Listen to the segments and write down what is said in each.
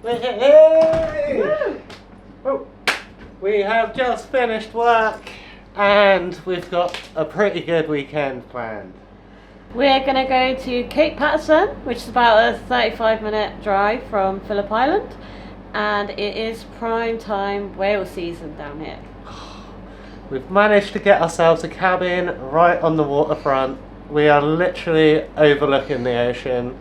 Hey! Oh, we have just finished work and we've got a pretty good weekend planned. We're going to go to Cape Paterson, which is about a 35-minute drive from Phillip Island, and it is prime time whale season down here. We've managed to get ourselves a cabin right on the waterfront. We are literally overlooking the ocean.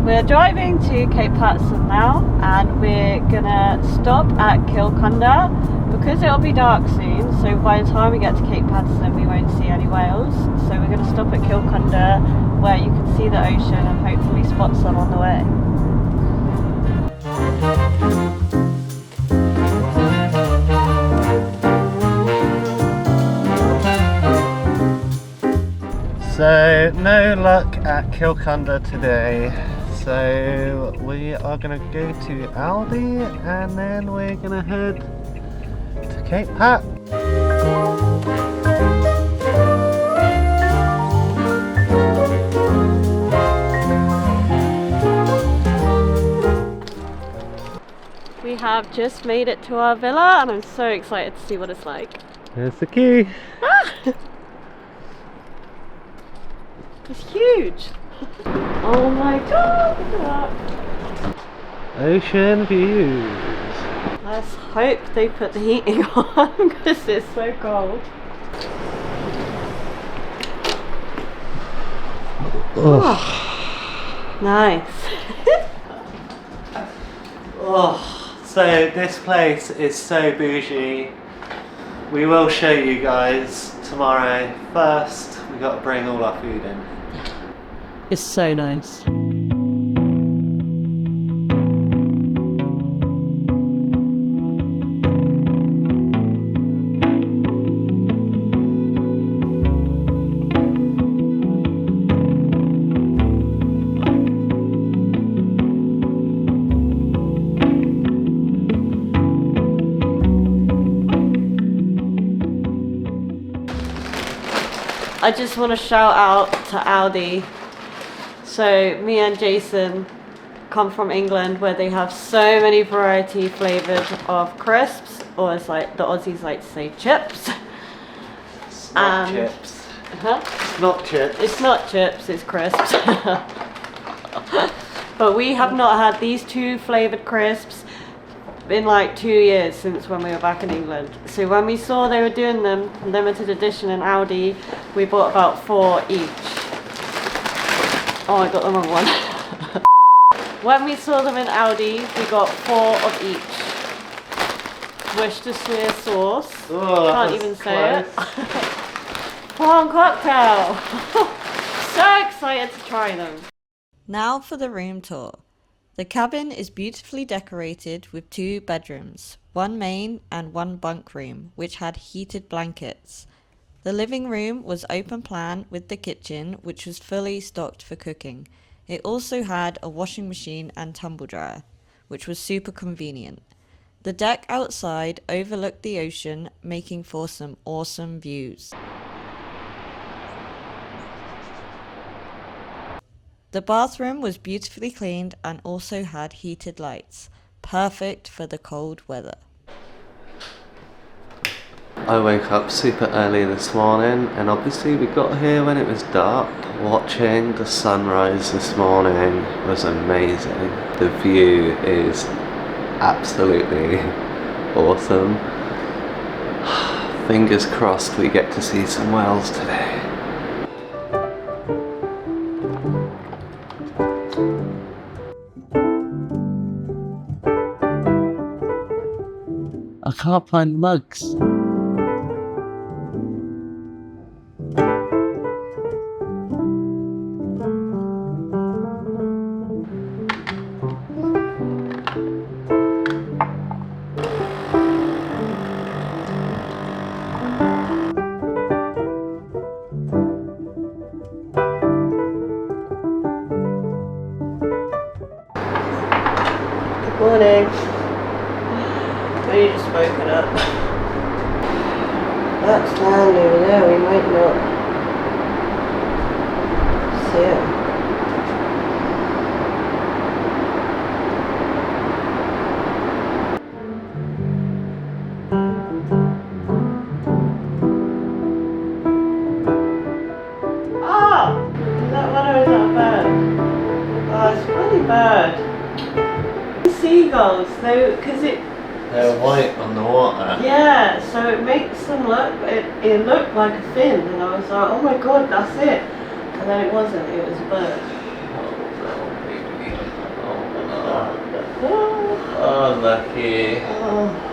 We're driving to Cape Paterson now, and we're gonna stop at Kilcunda because it'll be dark soon, so by the time we get to Cape Paterson we won't see any whales. So we're gonna stop at Kilcunda where you can see the ocean and hopefully spot some on the way. So no luck at Kilcunda today. So we are going to go to Aldi and then we're going to head to Cape Pat. We have just made it to our villa and I'm so excited to see what it's like. Here's the key. Ah! It's huge! Oh my god, look at that! Ocean views. Let's hope they put the heating on because it's so cold. Oh. Nice. Oh, so this place is so bougie. We will show you guys tomorrow. First, we got to bring all our food in. It's so nice. I just want to shout out to Aldi. So me and Jason come from England where they have so many variety flavours of crisps, or as like the Aussies like to say, chips. It's not chips. Huh? It's not chips. It's not chips, it's crisps. But we have not had these two flavoured crisps in like 2 years since when we were back in England. So when we saw they were doing them limited edition in Aldi, we bought about 4 each. Oh, I got the wrong one. When we saw them in Aldi, we got 4 of each. Worcestershire sauce. Oh, can't even say it. Prawn cocktail. So excited to try them. Now for the room tour. The cabin is beautifully decorated with 2 bedrooms, 1 main and 1 bunk room, which had heated blankets. The living room was open plan with the kitchen, which was fully stocked for cooking. It also had a washing machine and tumble dryer, which was super convenient. The deck outside overlooked the ocean, making for some awesome views. The bathroom was beautifully cleaned and also had heated lights, perfect for the cold weather. I woke up super early this morning and obviously we got here when it was dark. Watching the sunrise this morning was amazing. The view is absolutely awesome. Fingers crossed we get to see some whales today. I can't find mugs. We just woke it up. That's land over there, we might not see it. Oh! Is that one or is that a bird? Oh, it's a bloody bird. Seagulls, though, because they're white on the water. yeah, so it makes them look, it looked like a fin, and I was like, oh my god, that's it. And then it wasn't, it was a bird. Oh, lucky. Oh.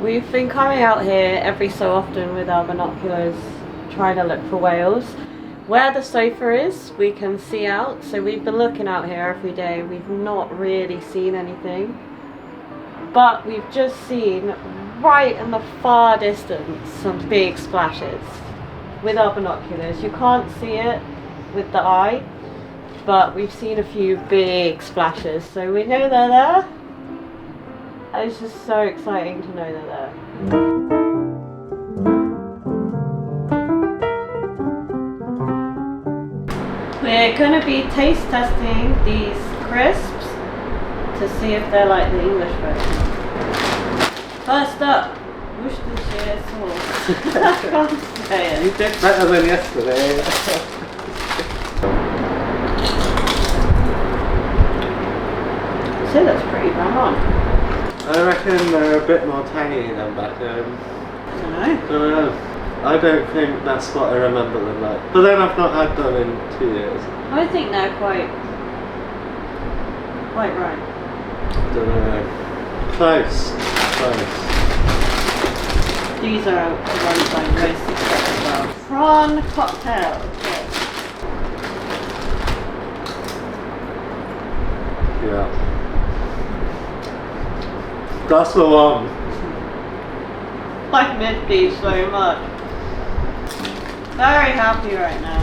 We've been coming out here every so often with our binoculars trying to look for whales. Where the sofa is, we can see out, so we've been looking out here every day. We've not really seen anything, but we've just seen right in the far distance some big splashes with our binoculars. You can't see it with the eye, but we've seen a few big splashes, so we know they're there. It's just so exciting to know they're there. We're going to be taste testing these crisps to see if they're like the English version. First up, Worcestershire sauce. I can't say it. You did better than yesterday. So that's pretty bang on. I reckon they're a bit more tangy than back home. I don't know. I don't think that's what I remember them like. But then I've not had them in 2 years. I think they're quite right. Don't know. Close. These are the ones I'm most excited about. Prawn cocktail. Okay. Yeah. That's the one. I miss these so much. Very happy right now.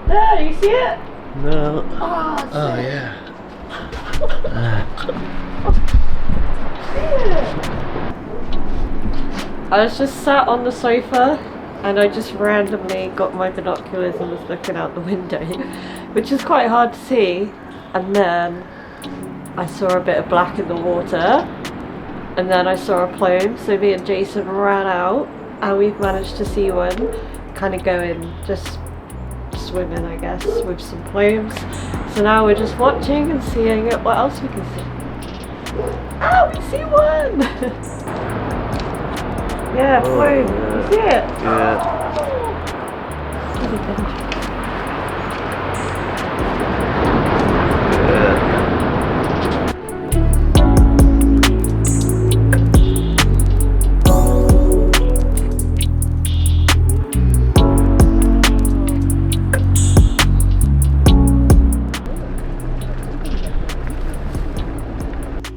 There, you see it? No. Oh yeah. I was just sat on the sofa and I just randomly got my binoculars and was looking out the window, which is quite hard to see, and then I saw a bit of black in the water and then I saw a plume, so me and Jason ran out and we've managed to see one kind of going, just swimming I guess, with some plumes. So now we're just watching and seeing what else we can see. Oh, we see one! Yeah, plume. You see it? Yeah.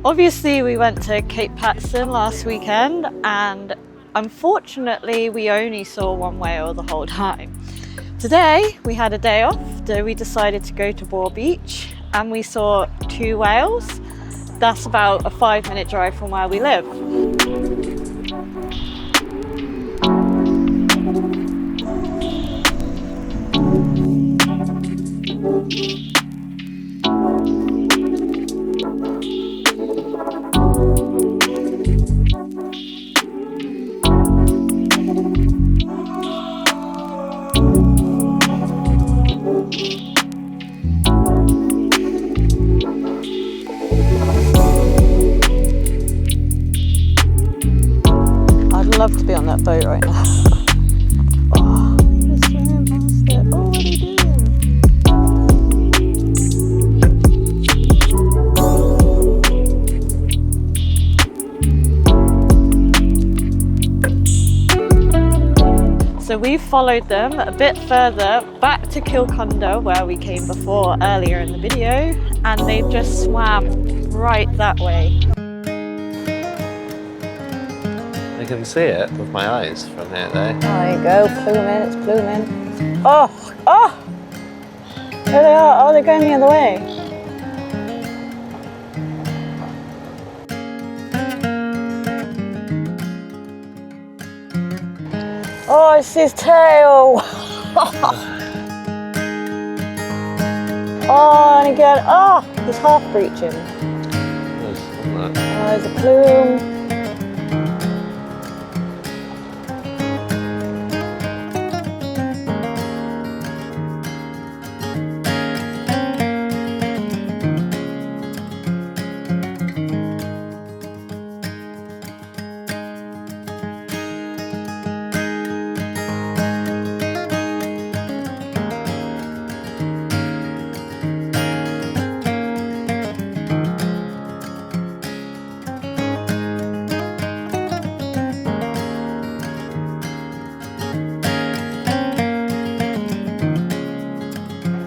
Obviously we went to Cape Paterson last weekend and unfortunately we only saw one whale the whole time. Today we had a day off, so we decided to go to Bore Beach and we saw 2 whales. That's about a 5-minute drive from where we live. So we've followed them a bit further back to Kilcunda where we came before earlier in the video, and they've just swam right that way. I can see it with my eyes from here though. There you go, pluming, it's pluming. Oh, oh! There they are, oh they're going the other way. Oh, it's his tail! Oh, and again, oh, he's half breaching. Oh, there's a plume.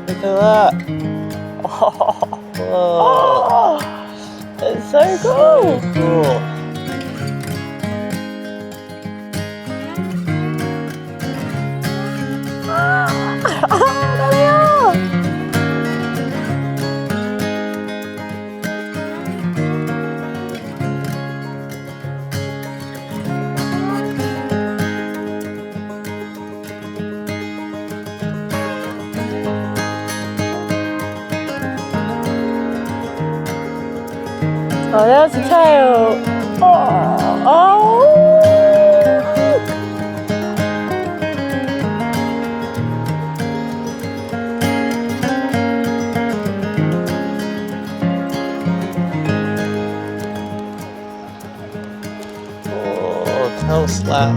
Look at that. Oh, it's so cool. Cool. There they are. Oh, there's the tail. Oh, oh. Oh, tail slap.